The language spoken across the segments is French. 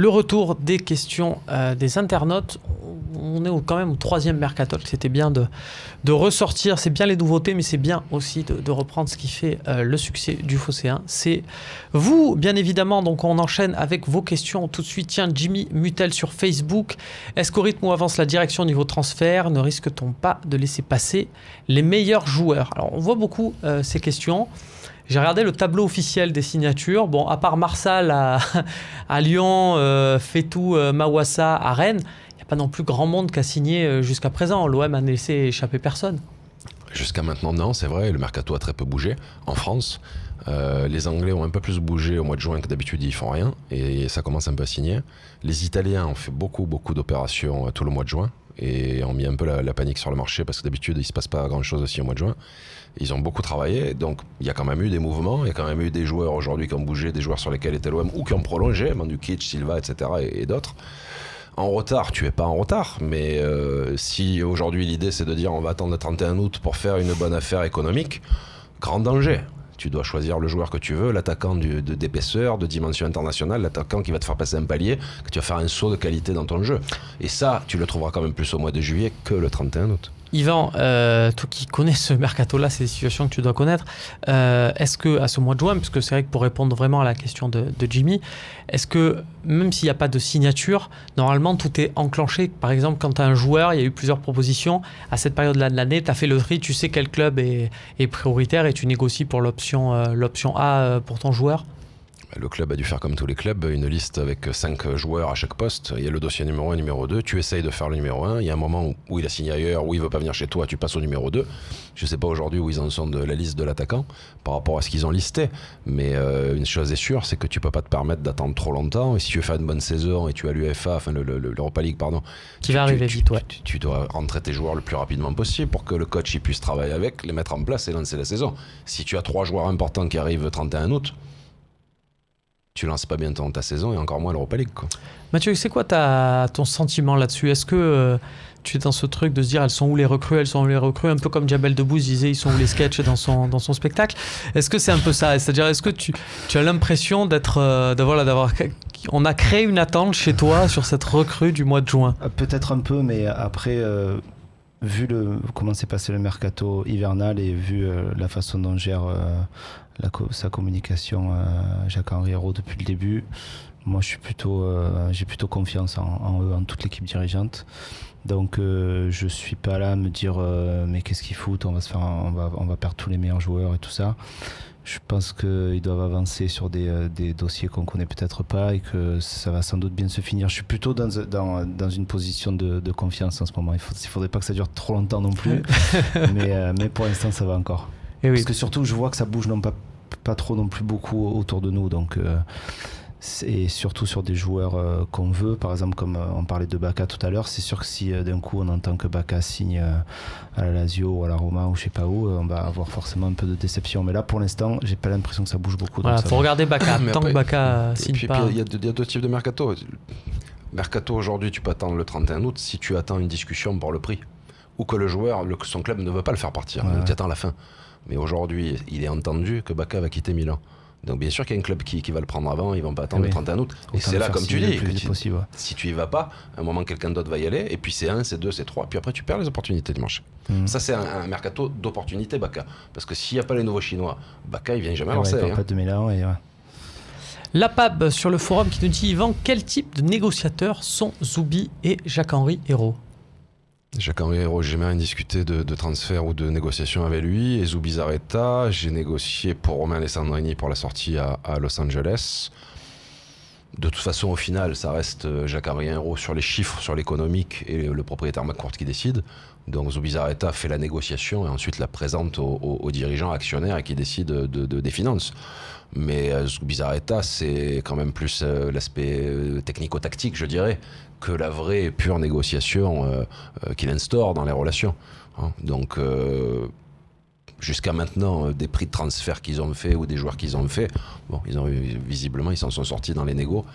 le retour des questions des internautes. On est quand même au 3e mercato. C'était bien de ressortir, c'est bien les nouveautés, mais c'est bien aussi de reprendre ce qui fait le succès du Phocéen. C'est vous, bien évidemment. Donc on enchaîne avec vos questions tout de suite. Tiens, Jimmy Mutel sur Facebook. Est-ce qu'au rythme où avance la direction au niveau transfert, ne risque-t-on pas de laisser passer les meilleurs joueurs? Alors on voit beaucoup ces questions. J'ai regardé le tableau officiel des signatures. Bon, à part Marsal à Lyon, Fetou, Mawassa à Rennes, il n'y a pas non plus grand monde qui a signé jusqu'à présent. L'OM a laissé échapper personne. Jusqu'à maintenant, non, c'est vrai. Le mercato a très peu bougé en France. Les Anglais ont un peu plus bougé au mois de juin que d'habitude, ils font rien. Et ça commence un peu à signer. Les Italiens ont fait beaucoup d'opérations tout le mois de juin. Et ont mis un peu la panique sur le marché parce que d'habitude, il ne se passe pas grand-chose aussi au mois de juin. Ils ont beaucoup travaillé, donc il y a quand même eu des mouvements, il y a quand même eu des joueurs aujourd'hui qui ont bougé, des joueurs sur lesquels était l'OM ou qui ont prolongé, Mandzukic, Silva, etc. et d'autres. En retard, tu es pas en retard, mais si aujourd'hui l'idée c'est de dire on va attendre le 31 août pour faire une bonne affaire économique, grand danger. Tu dois choisir le joueur que tu veux, l'attaquant d'épaisseur, de dimension internationale, l'attaquant qui va te faire passer un palier, que tu vas faire un saut de qualité dans ton jeu. Et ça, tu le trouveras quand même plus au mois de juillet que le 31 août. Yvan, toi qui connais ce mercato-là, c'est des situations que tu dois connaître, est-ce que à ce mois de juin, puisque c'est vrai que pour répondre vraiment à la question de Jimmy, est-ce que même s'il n'y a pas de signature, normalement tout est enclenché? Par exemple, quand tu as un joueur, il y a eu plusieurs propositions, à cette période-là de l'année, tu as fait le tri, tu sais quel club est prioritaire et tu négocies pour l'option A pour ton joueur? Le club a dû faire comme tous les clubs, une liste avec 5 joueurs à chaque poste. Il y a le dossier numéro 1 et numéro 2. Tu essayes de faire le numéro 1. Il y a un moment où il a signé ailleurs, où il ne veut pas venir chez toi, tu passes au numéro 2. Je ne sais pas aujourd'hui où ils en sont de la liste de l'attaquant par rapport à ce qu'ils ont listé. Mais une chose est sûre, c'est que tu ne peux pas te permettre d'attendre trop longtemps. Et si tu veux faire une bonne saison et tu as l'UEFA, enfin l'Europa League, pardon, qui va arriver vite, ouais. Tu dois rentrer tes joueurs le plus rapidement possible pour que le coach il puisse travailler avec, les mettre en place et lancer la saison. Si tu as 3 joueurs importants qui arrivent le 31 août, tu lances pas bien ta saison et encore moins l'Europa League, quoi. Mathieu, c'est quoi ton sentiment là-dessus? Est-ce que tu es dans ce truc de se dire elles sont où les recrues, un peu comme Djabel Debbouze disait ils sont où les sketchs dans son spectacle? Est-ce que c'est un peu ça? C'est-à-dire, est-ce que tu as l'impression d'avoir on a créé une attente chez toi sur cette recrue du mois de juin? Peut-être un peu, mais après vu comment s'est passé le mercato hivernal et vu la façon dont gère sa communication Jacques-Henri Hérault depuis le début, moi j'ai plutôt confiance en eux, en toute l'équipe dirigeante. Donc je suis pas là à me dire mais qu'est-ce qu'ils foutent, on va perdre tous les meilleurs joueurs et tout ça. Je pense qu'ils doivent avancer sur des dossiers qu'on connaît peut-être pas et que ça va sans doute bien se finir. Je suis plutôt dans une position de confiance en ce moment. Il faudrait pas que ça dure trop longtemps non plus, mais pour l'instant ça va encore. Et oui. Parce que surtout je vois que ça bouge pas trop non plus beaucoup autour de nous, donc et surtout sur des joueurs qu'on veut, par exemple comme on parlait de Bacca tout à l'heure. C'est sûr que si d'un coup on entend que Bacca signe à la Lazio ou à la Roma ou je sais pas où, on va avoir forcément un peu de déception, mais là pour l'instant j'ai pas l'impression que ça bouge beaucoup. Voilà, faut regarder Bacca tant que Bacca signe pas. Il y a 2 types de mercato. Mercato aujourd'hui tu peux attendre le 31 août si tu attends une discussion pour le prix ou que le joueur, son club ne veut pas le faire partir, donc tu attends la fin. Mais aujourd'hui, il est entendu que Bacca va quitter Milan. Donc bien sûr qu'il y a un club qui va le prendre avant, ils vont pas attendre le 31 août. Et c'est là, comme tu dis, si tu y vas pas, à un moment quelqu'un d'autre va y aller, et puis c'est 1, c'est 2, c'est 3, puis après tu perds les opportunités du marché. Ça c'est un mercato d'opportunité Bacca. Parce que s'il n'y a pas les nouveaux Chinois, Bacca il vient jamais à Marseille. Il ne pas de Milan et La PAB sur le forum qui nous dit Yvan, quel type de négociateurs sont Zoubi et Jacques-Henri Hérault? Jacques-Henri Hérault, j'ai jamais discuté de transfert ou de négociation avec lui. Et Zubizarreta, j'ai négocié pour Romain Alessandrini pour la sortie à Los Angeles. De toute façon, au final, ça reste Jacques-Henri Hérault sur les chiffres, sur l'économique et le propriétaire McCourt qui décide. Donc Zubizarreta fait la négociation et ensuite la présente aux dirigeants actionnaires et qui décident des finances. Mais Zubizarreta, c'est quand même plus l'aspect technico-tactique, je dirais, que la vraie et pure négociation qu'il instaure dans les relations. Donc, jusqu'à maintenant, des prix de transfert qu'ils ont fait ou des joueurs qu'ils ont fait, bon, visiblement, ils s'en sont sortis dans les négos.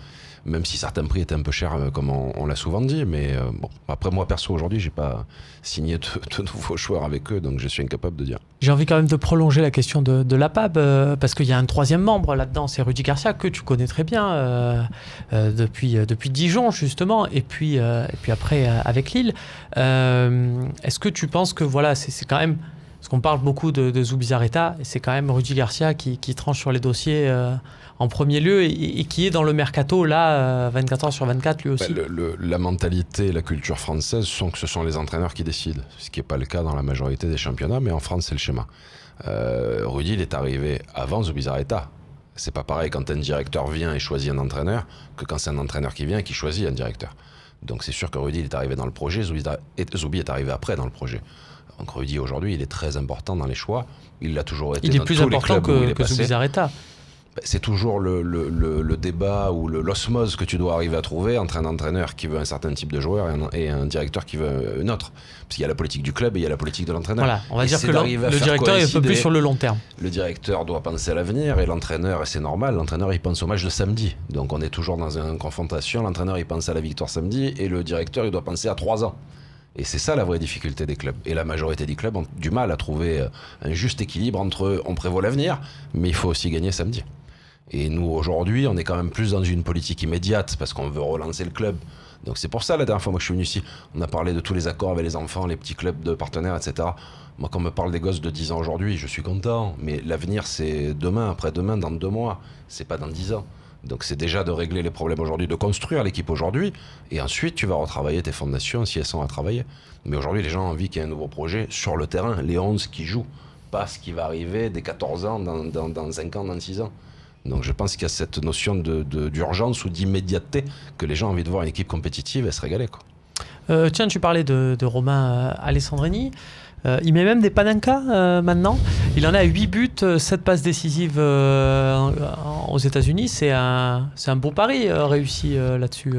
même si certains prix étaient un peu chers, comme on l'a souvent dit. Mais bon, après moi perso aujourd'hui, j'ai pas signé de nouveaux joueurs avec eux, donc je suis incapable de dire. J'ai envie quand même de prolonger la question de la PAB, parce qu'il y a un troisième membre là-dedans, c'est Rudy Garcia, que tu connais très bien depuis Dijon justement, et puis après avec Lille. Est-ce que tu penses que voilà, c'est quand même, parce qu'on parle beaucoup de Zubizarreta, et c'est quand même Rudy Garcia qui tranche sur les dossiers en premier lieu et qui est dans le mercato là 24 heures sur 24 lui aussi. La mentalité, la culture française sont que ce sont les entraîneurs qui décident, ce qui n'est pas le cas dans la majorité des championnats, mais en France c'est le schéma. Rudy il est arrivé avant Zubizarreta. C'est pas pareil quand un directeur vient et choisit un entraîneur que quand c'est un entraîneur qui vient et qui choisit un directeur. Donc c'est sûr que Rudy il est arrivé dans le projet, Zubi est arrivé après dans le projet. Donc Rudy aujourd'hui il est très important dans les choix, il l'a toujours été. Il est dans plus tous important les clubs où il est que passé. Zubizarreta. C'est toujours le débat ou l'osmose que tu dois arriver à trouver entre un entraîneur qui veut un certain type de joueur et un directeur qui veut un autre. Parce qu'il y a la politique du club et il y a la politique de l'entraîneur. Voilà, on va dire que le directeur est un peu plus sur le long terme. Le directeur doit penser à l'avenir et l'entraîneur, et c'est normal, l'entraîneur il pense au match de samedi. Donc on est toujours dans une confrontation, l'entraîneur il pense à la victoire samedi et le directeur il doit penser à 3 ans. Et c'est ça la vraie difficulté des clubs. Et la majorité des clubs ont du mal à trouver un juste équilibre entre on prévoit l'avenir, mais il faut aussi gagner samedi. Et nous, aujourd'hui, on est quand même plus dans une politique immédiate parce qu'on veut relancer le club. Donc c'est pour ça, la dernière fois moi, que je suis venu ici, on a parlé de tous les accords avec les enfants, les petits clubs de partenaires, etc. Moi, quand on me parle des gosses de 10 ans aujourd'hui, je suis content. Mais l'avenir, c'est demain, après-demain, dans 2 mois. C'est pas dans 10 ans. Donc c'est déjà de régler les problèmes aujourd'hui, de construire l'équipe aujourd'hui. Et ensuite, tu vas retravailler tes fondations si elles sont à travailler. Mais aujourd'hui, les gens ont envie qu'il y ait un nouveau projet sur le terrain. Les 11 qui jouent. Pas ce qui va arriver dès 14 ans, dans 5 ans, dans 6 ans. Donc je pense qu'il y a cette notion d'urgence ou d'immédiateté que les gens ont envie de voir une équipe compétitive et se régaler, quoi. Tiens, tu parlais de Romain Alessandrini. Il met même des Panenka maintenant. Il en a 8 buts, 7 passes décisives aux États-Unis. C'est un beau pari réussi là-dessus.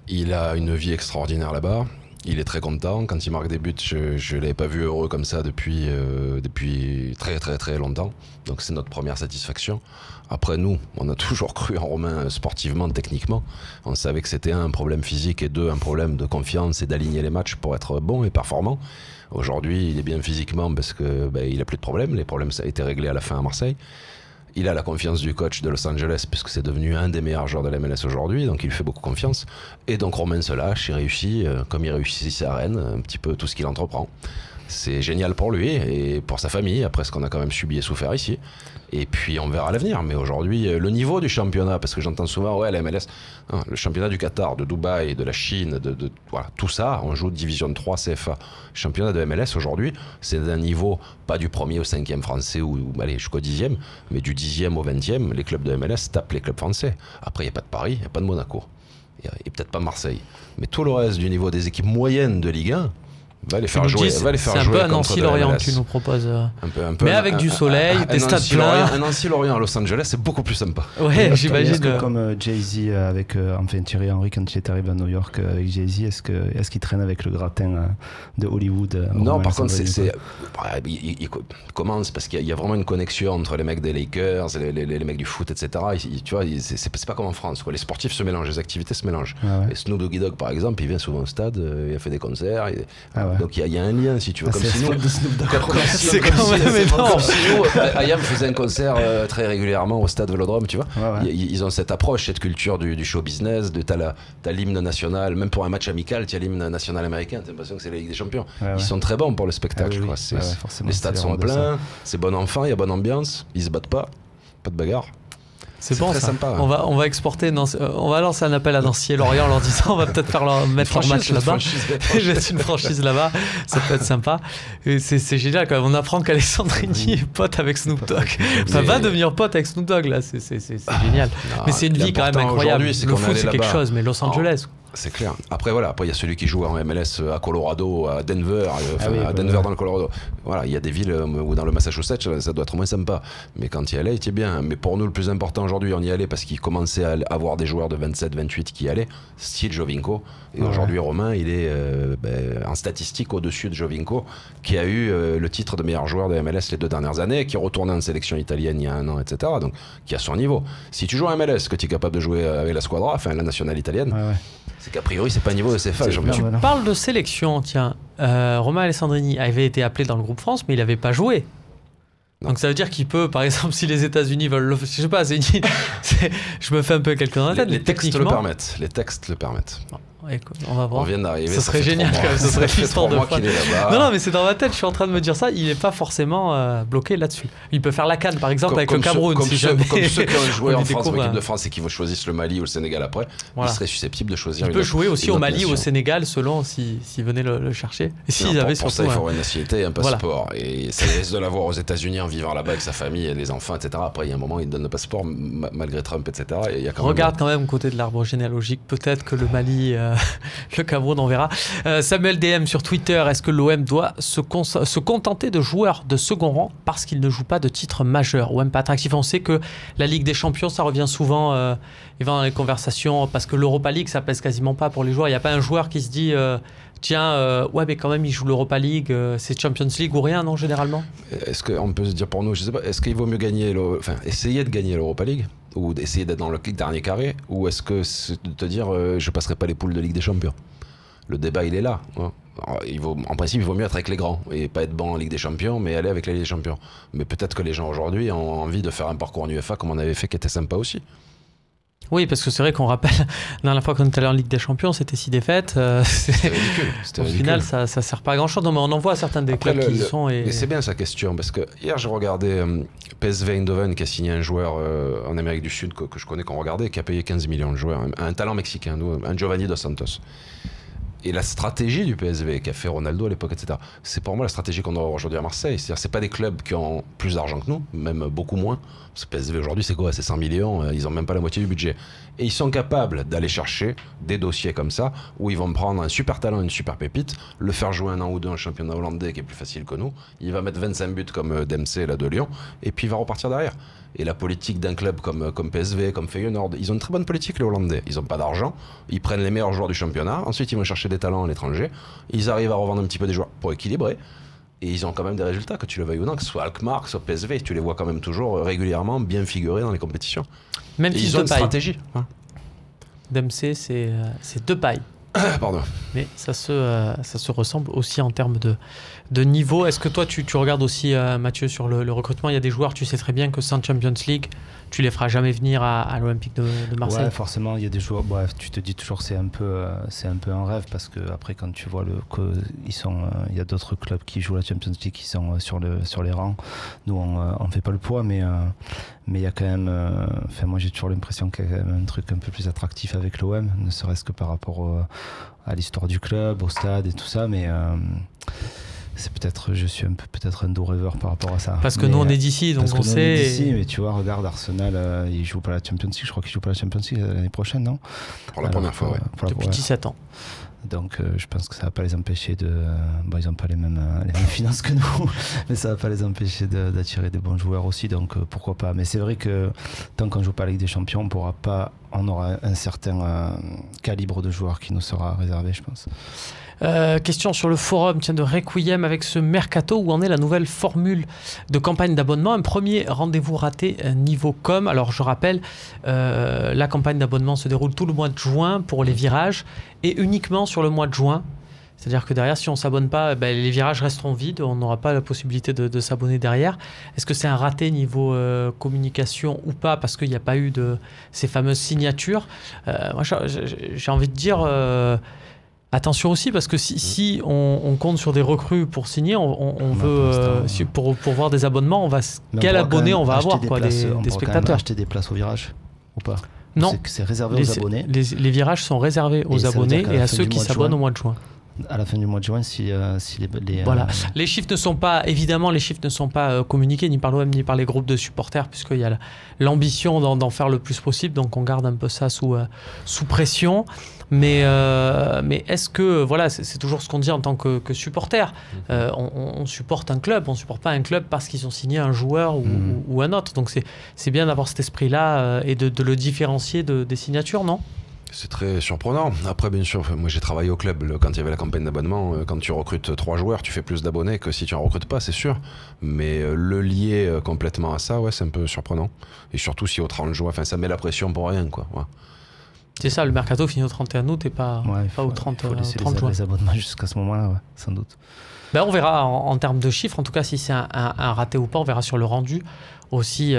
Il a une vie extraordinaire là-bas. Il est très content. Quand il marque des buts, je ne l'avais pas vu heureux comme ça depuis très très très longtemps. Donc c'est notre première satisfaction. Après nous, on a toujours cru en Romain sportivement, techniquement. On savait que c'était un problème physique et deux, un problème de confiance et d'aligner les matchs pour être bon et performant. Aujourd'hui, il est bien physiquement parce que il a plus de problèmes. Les problèmes ça a été réglé à la fin à Marseille. Il a la confiance du coach de Los Angeles puisque c'est devenu un des meilleurs joueurs de la MLS aujourd'hui, donc il fait beaucoup confiance. Et donc Romain se lâche, il réussit, comme il réussit à Rennes, un petit peu tout ce qu'il entreprend. C'est génial pour lui et pour sa famille, après ce qu'on a quand même subi et souffert ici. Et puis on verra l'avenir. Mais aujourd'hui, le niveau du championnat, parce que j'entends souvent, ouais, la MLS, non, le championnat du Qatar, de Dubaï, de la Chine, voilà, tout ça, on joue division 3 CFA. Le championnat de MLS aujourd'hui, c'est d'un niveau, pas du 1er au 5e français ou allez, jusqu'au 10e, mais du 10e au 20e, les clubs de MLS tapent les clubs français. Après, il n'y a pas de Paris, il n'y a pas de Monaco. Et peut-être pas Marseille. Mais tout le reste du niveau des équipes moyennes de Ligue 1, va les faire jouer. C'est un peu un Nancy-Lorient que tu nous proposes. Un peu, mais avec du soleil, des stades pleins. Un Nancy-Lorient à Los Angeles, c'est beaucoup plus sympa. Ouais, j'imagine. Comme Jay-Z avec enfin Thierry Henry quand il est arrivé à New York avec Jay-Z, est-ce qu'il traîne avec le gratin de Hollywood? Non, par contre, il commence parce qu'il y a vraiment une connexion entre les mecs des Lakers, les mecs du foot, etc. Tu vois, c'est pas comme en France, quoi. Les sportifs se mélangent, les activités se mélangent. Ah ouais. Et Snoop Doggy Dogg, par exemple, il vient souvent au stade, il a fait des concerts. Donc il y a un lien, si tu veux. Comme si nous, c'est quand même énorme. Comme si nous, Ayam faisait un concert très régulièrement au stade Vélodrome, tu vois. Ouais. Ils ont cette approche, cette culture du show business, t'as l'hymne national, même pour un match amical, tu as l'hymne national américain, t'as l'impression que c'est la Ligue des Champions. Ils sont très bons pour le spectacle. Quoi. Les stades sont pleins, c'est bon enfant, il y a bonne ambiance, ils se battent pas de bagarre. C'est bon, très ça. Sympa. On va exporter, on va lancer un appel à Nancy et Lorient en leur disant on va peut-être mettre leur match là-bas. J'ai une franchise là-bas, ça peut être sympa. C'est génial quand même. On apprend qu'Alessandrini est pote avec Snoop Dogg. Enfin, va devenir pote avec Snoop Dogg là, c'est génial. Mais c'est une vie quand même incroyable. Le foot c'est quelque chose, mais Los Angeles. C'est clair. Après, voilà, après il y a celui qui joue en MLS à Colorado, à Denver, à Denver ouais. dans le Colorado. Voilà, il y a des villes où dans le Massachusetts, ça doit être moins sympa. Mais quand il y allait, il était bien. Mais pour nous, le plus important aujourd'hui, on y allait parce qu'il commençait à avoir des joueurs de 27, 28 qui y allaient, style Jovinko. Et aujourd'hui, Romain, il est en statistique au-dessus de Jovinko, qui a eu le titre de meilleur joueur de MLS les 2 dernières années, qui est retourné en sélection italienne il y a 1 an, etc. Donc, qui a son niveau. Si tu joues en MLS, que tu es capable de jouer avec la Squadra, enfin la nationale italienne, c'est qu'a priori, c'est pas niveau de CFA. Tu parles de sélection, tiens. Romain Alessandrini avait été appelé dans le groupe France, mais il n'avait pas joué. Non. Donc ça veut dire qu'il peut, par exemple, si les États-Unis veulent le... Je sais pas, je me fais un peu quelqu'un dans la tête. Les textes le permettent. Les textes le permettent. Bon, écoute, on va voir. On vient d'arriver. Ce serait génial quand même. Ce serait l'histoire de fois. Non, mais c'est dans ma tête. Je suis en train de me dire ça. Il n'est pas forcément bloqué là-dessus. Il peut faire la CAN, par exemple, avec le Cameroun. Comme ceux qui ont joué en France, l'équipe de France, et qui choisissent le Mali ou le Sénégal après, ils seraient susceptibles de choisir. Il peut jouer aussi au Mali ou au Sénégal, selon s'ils venaient le chercher. Et s'ils avaient pour ça, il faut avoir une nationalité et un passeport. Et ça laisse de l'avoir aux États-Unis en vivant là-bas avec sa famille et les enfants, etc. Après, il y a un moment, il donne le passeport malgré Trump, etc. Regarde quand même côté de l'arbre généalogique. Peut-être que le Mali, le Cameroun, on verra. Samuel DM sur Twitter, est-ce que l'OM doit se contenter de joueurs de second rang parce qu'ils ne jouent pas de titre majeur ou même pas attractif? On sait que la Ligue des Champions, ça revient souvent dans les conversations parce que l'Europa League, ça pèse quasiment pas pour les joueurs. Il n'y a pas un joueur qui se dit tiens, ouais, mais quand même, il joue l'Europa League, c'est Champions League ou rien, non, généralement? Est-ce qu'on peut se dire pour nous, je sais pas, est-ce qu'il vaut mieux essayer de gagner l'Europa League ou essayer d'être dans le dernier carré, ou est-ce que c'est de te dire je passerai pas les poules de Ligue des Champions? Le débat, il est là. En principe, il vaut mieux être avec les grands et pas être bon en Ligue des Champions, mais aller avec la Ligue des Champions. Mais peut-être que les gens aujourd'hui ont envie de faire un parcours en UEFA comme on avait fait, qui était sympa aussi. Oui, parce que c'est vrai qu'on rappelle, la dernière fois qu'on était allé en Ligue des Champions, c'était 6 défaites. C'était ridicule. Au final, ça ne sert pas à grand-chose. Non, mais on en voit certains des clubs qui y sont. Mais c'est bien sa question, parce que hier, j'ai regardé PSV Eindhoven qui a signé un joueur en Amérique du Sud que je connais, qu'on regardait, qui a payé 15 millions de joueurs, un talent mexicain, un Giovanni Dos Santos. Et la stratégie du PSV qu'a fait Ronaldo à l'époque, etc., c'est pour moi la stratégie qu'on doit avoir aujourd'hui à Marseille. C'est-à-dire, c'est pas des clubs qui ont plus d'argent que nous, même beaucoup moins. Ce PSV aujourd'hui, c'est quoi? C'est 100 millions, ils ont même pas la moitié du budget. Et ils sont capables d'aller chercher des dossiers comme ça, où ils vont prendre un super talent, une super pépite, le faire jouer 1 an ou 2 en championnat hollandais qui est plus facile que nous. Il va mettre 25 buts comme Dempsey là, de Lyon, et puis il va repartir derrière. Et la politique d'un club comme PSV, comme Feyenoord, ils ont une très bonne politique, les Hollandais. Ils n'ont pas d'argent, ils prennent les meilleurs joueurs du championnat, ensuite ils vont chercher des talents à l'étranger, ils arrivent à revendre un petit peu des joueurs pour équilibrer, et ils ont quand même des résultats, que tu le veuilles ou non, que ce soit Alkmaar, que ce soit PSV, tu les vois quand même toujours régulièrement bien figurés dans les compétitions. Même et ils ont une stratégie. Dempsey, c'est deux pailles. Pardon. Mais ça se ressemble aussi en termes de niveau. Est-ce que toi, tu regardes aussi, Mathieu, sur le recrutement? Il y a des joueurs, tu sais très bien que sans Champions League, tu les feras jamais venir à l'Olympique de Marseille. Ouais, forcément, il y a des joueurs. Bref, tu te dis toujours que c'est un peu un rêve, parce que après, quand tu vois il y a d'autres clubs qui jouent la Champions League qui sont sur les rangs. Nous, on fait pas le poids, mais il y a quand même. Moi, j'ai toujours l'impression qu'il y a quand même un truc un peu plus attractif avec l'OM, ne serait-ce que par rapport à l'histoire du club, au stade et tout ça, mais. Je suis peut-être un doux rêveur par rapport à ça. Parce que nous on est d'ici, donc on sait. D'ici, mais tu vois, regarde Arsenal, il joue pas la Champions League. Je crois qu'il joue pas la Champions League l'année prochaine, non? Pour la première fois, ouais. Depuis 17 ans. Donc je pense que ça va pas les empêcher de. Ils n'ont pas les mêmes finances que nous, mais ça va pas les empêcher d'attirer des bons joueurs aussi. Donc pourquoi pas. Mais c'est vrai que tant qu'on joue pas la Ligue des Champions, on aura un certain calibre de joueurs qui nous sera réservé, je pense. Question sur le forum de Requiem avec ce mercato, où en est la nouvelle formule de campagne d'abonnement? Un premier rendez-vous raté niveau com. Alors je rappelle, la campagne d'abonnement se déroule tout le mois de juin pour les virages et uniquement sur le mois de juin. C'est-à-dire que derrière, si on ne s'abonne pas, les virages resteront vides, on n'aura pas la possibilité de s'abonner derrière. Est-ce que c'est un raté niveau communication ou pas, parce qu'il n'y a pas eu de ces fameuses signatures? Moi, j'ai envie de dire... attention aussi, parce que si on compte sur des recrues pour signer, on veut pour voir des abonnements, quel abonné on va avoir, des spectateurs. Acheter des places au virage ou pas? Non, c'est réservé aux abonnés. Les virages sont réservés aux abonnés et à ceux qui s'abonnent au mois de juin. à la fin du mois de juin si Voilà. Les chiffres ne sont pas, évidemment, les chiffres ne sont pas communiqués ni par l'OM ni par les groupes de supporters, puisqu'il y a l'ambition d'en faire le plus possible, donc on garde un peu ça sous pression. Mais est-ce que, voilà, c'est toujours ce qu'on dit en tant que supporter. On supporte un club, on ne supporte pas un club parce qu'ils ont signé un joueur ou un autre. Donc c'est bien d'avoir cet esprit-là et de le différencier des signatures, non ? C'est très surprenant. Après, bien sûr, moi j'ai travaillé au club quand il y avait la campagne d'abonnement. Quand tu recrutes 3 joueurs, tu fais plus d'abonnés que si tu en recrutes pas, c'est sûr. Mais le lier complètement à ça, ouais, c'est un peu surprenant. Et surtout si au 30 juin, ça met la pression pour rien, quoi. Ouais. C'est ça, le mercato finit au 31 août et pas au 30 juin. Il faut laisser les abonnements jusqu'à ce moment-là, ouais, sans doute. Ben, on verra en termes de chiffres, en tout cas si c'est un raté ou pas, on verra sur le rendu aussi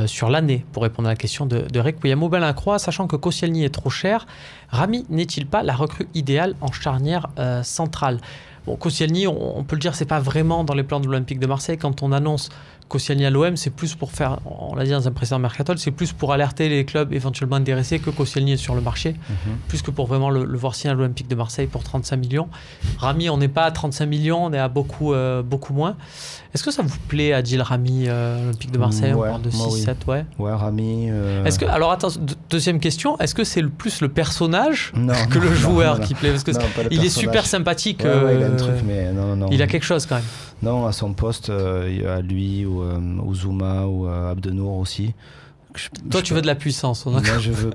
sur l'année, pour répondre à la question de Requiem Aubin-Lacroix, sachant que Koscielny est trop cher, Rami n'est-il pas la recrue idéale en charnière centrale ? Bon, Koscielny, on peut le dire, c'est pas vraiment dans les plans de l'Olympique de Marseille. Quand on annonce Koscielny à l'OM, c'est plus pour faire, on l'a dit dans un précédent mercato, c'est plus pour alerter les clubs éventuellement intéressés que Koscielny est sur le marché, plus que pour vraiment le voir signer à l'Olympique de Marseille pour 35 millions. Rami, on n'est pas à 35 millions, on est à beaucoup moins. Est-ce que ça vous plaît, Adil Rami, l'Olympique de Marseille, on parle de 6-7, ouais. Ouais, Rami. Est-ce que, alors attends, deuxième question, est-ce que c'est plus le personnage que le joueur qui plaît ? Parce que il est super sympathique. Il a un truc, mais non. Il a quelque chose quand même. Non, à son poste, à lui ou Zouma ou Abdenour aussi. Toi, tu veux de la puissance. Moi, je veux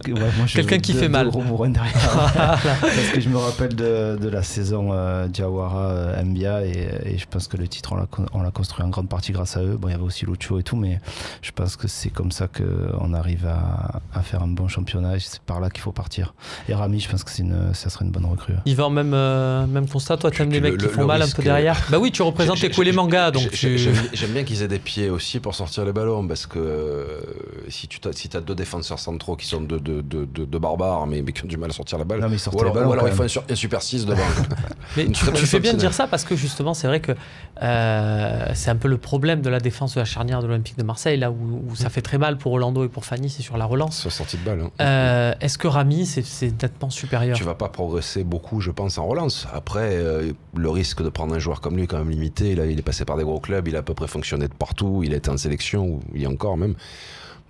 quelqu'un qui fait mal. Parce que je me rappelle de la saison Diawara Mbia et je pense que le titre, on l'a construit en grande partie grâce à eux. Bon, il y avait aussi Lucho et tout, mais je pense que c'est comme ça qu'on arrive à faire un bon championnat et c'est par là qu'il faut partir. Et Rami, je pense que ça serait une bonne recrue. Il va en même constat. Toi, tu aimes les mecs qui font mal un peu derrière. Bah oui, tu représentes les Manga. J'aime bien qu'ils aient des pieds aussi pour sortir les ballons parce que si tu as 2 défenseurs centraux qui sont de barbares mais qui ont du mal à sortir la balle, non, mais ou alors il faut un super 6 devant. Mais tu fais bien de dire ça parce que justement c'est vrai que c'est un peu le problème de la défense de la charnière de l'Olympique de Marseille, là où ça fait très mal pour Orlando et pour Fanny, c'est sur la relance. Sur sortie de balle. Est-ce que Rami c'est nettement supérieur ? Tu vas pas progresser beaucoup, je pense, en relance. Après, le risque de prendre un joueur comme lui est quand même limité. Il est passé par des gros clubs, il a à peu près fonctionné de partout, il a été en sélection, ou il y a encore même.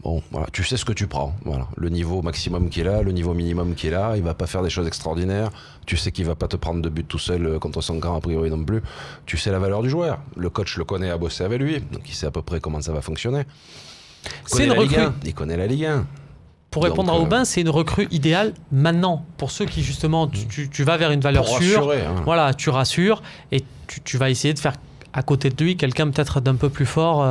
Bon, voilà, tu sais ce que tu prends. Voilà. Le niveau maximum qui est là, le niveau minimum qui est là, il va pas faire des choses extraordinaires. Tu sais qu'il va pas te prendre de but tout seul contre son camp, a priori non plus. Tu sais la valeur du joueur. Le coach le connaît, a bossé avec lui, donc il sait à peu près comment ça va fonctionner. Il connaît la Ligue 1. Pour répondre à Aubin, c'est une recrue idéale maintenant. Pour ceux qui, justement, tu vas vers une valeur sûre. Voilà, tu rassures et tu vas essayer de faire à côté de lui quelqu'un peut-être d'un peu plus fort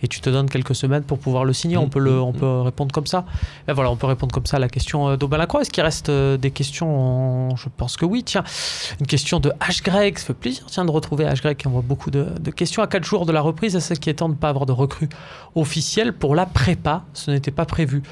et tu te donnes quelques semaines pour pouvoir le signer. On peut répondre comme ça. Et voilà, on peut répondre comme ça à la question d'Aubin-Lacroix. Est-ce qu'il reste des questions ? Je pense que oui. Tiens, une question de H-Greg. Ça fait plaisir de retrouver H-Greg qui envoie beaucoup de questions. À 4 jours de la reprise, est-ce inquiétant de ne pas avoir de recrue officielle pour la prépa ? Ce n'était pas prévu.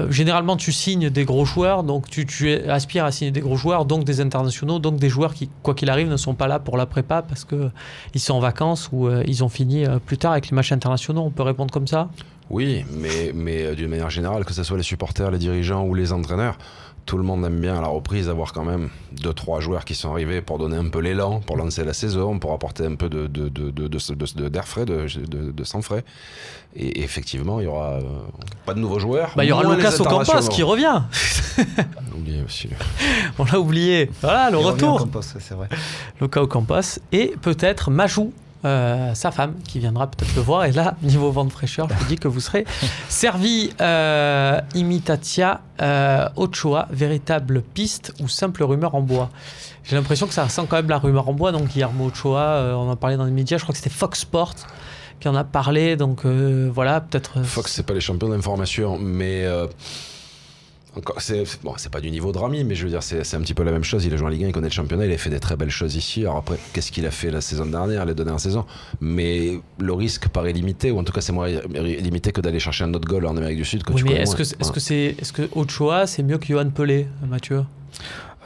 Généralement, tu signes des gros joueurs, donc tu aspires à signer des gros joueurs, donc des internationaux, donc des joueurs qui, quoi qu'il arrive, ne sont pas là pour la prépa parce qu'ils sont en vacances ou ils ont fini plus tard avec les matchs internationaux. On peut répondre comme ça ? Oui, mais d'une manière générale, que ce soit les supporters, les dirigeants ou les entraîneurs, tout le monde aime bien à la reprise avoir quand même 2-3 joueurs qui sont arrivés pour donner un peu l'élan, pour lancer la saison, pour apporter un peu d'air frais, de sang frais. Et effectivement, il n'y aura pas de nouveaux joueurs. Il y aura Lucas Ocampos qui revient. On l'a oublié aussi. On l'a oublié. Voilà, le retour. C'est vrai. Lucas Ocampos et peut-être Majou. Sa femme qui viendra peut-être le voir et là niveau vent de fraîcheur je vous dis que vous serez servi. Imitatia Ochoa, véritable piste ou simple rumeur en bois? J'ai l'impression que ça ressemble quand même la rumeur en bois. Donc Guillermo Ochoa, on en parlait dans les médias, je crois que c'était Fox Sports qui en a parlé, donc voilà, peut-être Fox, c'est pas les champions d'information, mais c'est pas du niveau de Rami, mais je veux dire, c'est un petit peu la même chose. Il a joué en Ligue 1, il connaît le championnat, il a fait des très belles choses ici. Alors après, qu'est-ce qu'il a fait la saison dernière, les 2 dernières saisons? Mais le risque paraît limité, ou en tout cas, c'est moins limité que d'aller chercher un autre goal en Amérique du Sud. Oui, mais est-ce que Ochoa, c'est mieux que Yohan Pelé, Mathieu?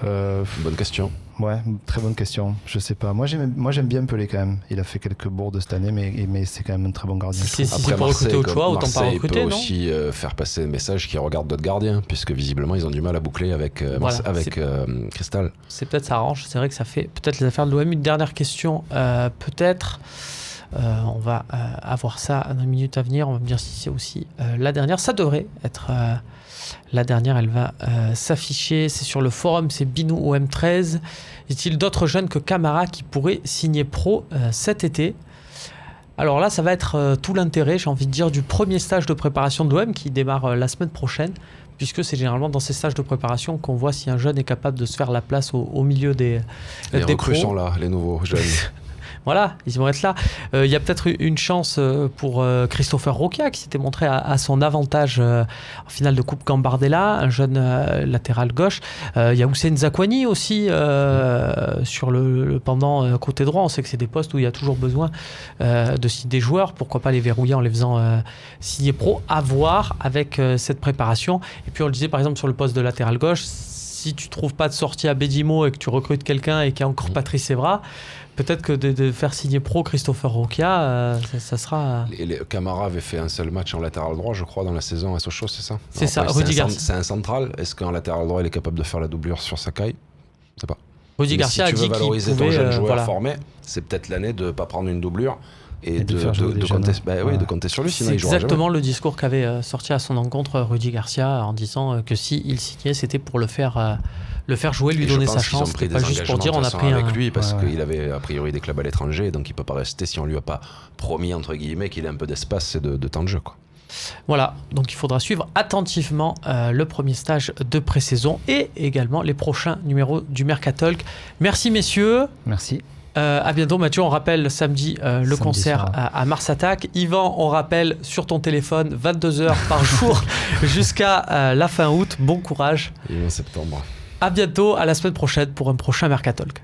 Bonne question. Ouais, très bonne question. Je sais pas. Moi, j'aime bien Pelé quand même. Il a fait quelques bourdes cette année, mais c'est quand même un très bon gardien. Si c'est pour recruter autre choix, autant pas recruter, peut non aussi faire passer le message qu'ils regardent d'autres gardiens, puisque visiblement, ils ont du mal à boucler avec Cristal. C'est peut-être ça arrange. C'est vrai que ça fait peut-être les affaires de l'OM. Une dernière question, peut-être. On va avoir ça dans les minutes à venir. On va me dire si c'est aussi la dernière. Ça devrait être la dernière. Elle va s'afficher. C'est sur le forum. C'est Binou OM13. Y a-t-il d'autres jeunes que Camara qui pourraient signer pro cet été ? Alors là, ça va être tout l'intérêt, j'ai envie de dire, du premier stage de préparation de l'OM qui démarre la semaine prochaine. Puisque c'est généralement dans ces stages de préparation qu'on voit si un jeune est capable de se faire la place au milieu des recrues pros. sont là, les nouveaux jeunes. Voilà, ils vont être là. Il y a peut-être une chance pour Christopher Roca qui s'était montré à son avantage en finale de Coupe Gambardella, un jeune latéral gauche. Il y a Houssem Zakwani aussi sur le pendant côté droit. On sait que c'est des postes où il y a toujours besoin de signer des joueurs. Pourquoi pas les verrouiller en les faisant signer pro, à voir avec cette préparation. Et puis on le disait par exemple sur le poste de latéral gauche, si tu trouves pas de sortie à Bédimo et que tu recrutes quelqu'un et qu'il y a encore Patrice Evra, peut-être que de faire signer pro Christopher Roca, ça sera... Camara avait fait un seul match en latéral droit, je crois, dans la saison à Sochaux, c'est ça ? C'est ça, Rudy Garcia. C'est un central. Est-ce qu'en latéral droit, il est capable de faire la doublure sur Sakai ? Je sais pas. Rudy Garcia a dit qu'il pouvait... Si tu veux valoriser ton jeune joueur formé, c'est peut-être l'année de ne pas prendre une doublure et de compter sur lui. C'est exactement le discours qu'avait sorti à son encontre Rudy Garcia en disant que s'il signait, c'était pour le faire jouer, lui donner sa chance. C'était pas juste pour dire on a pris avec lui parce qu'il avait a priori des clubs à l'étranger, donc il peut pas rester si on lui a pas promis entre guillemets qu'il ait un peu d'espace et de temps de jeu, quoi. Voilà, donc il faudra suivre attentivement le premier stage de pré-saison et également les prochains numéros du Mercatalk. Merci messieurs. Merci. À bientôt Mathieu, on rappelle samedi concert à Mars Attack. Yvan, on rappelle sur ton téléphone 22h par jour jusqu'à la fin août. Bon courage. Et en septembre. À bientôt, à la semaine prochaine pour un prochain Mercatalk.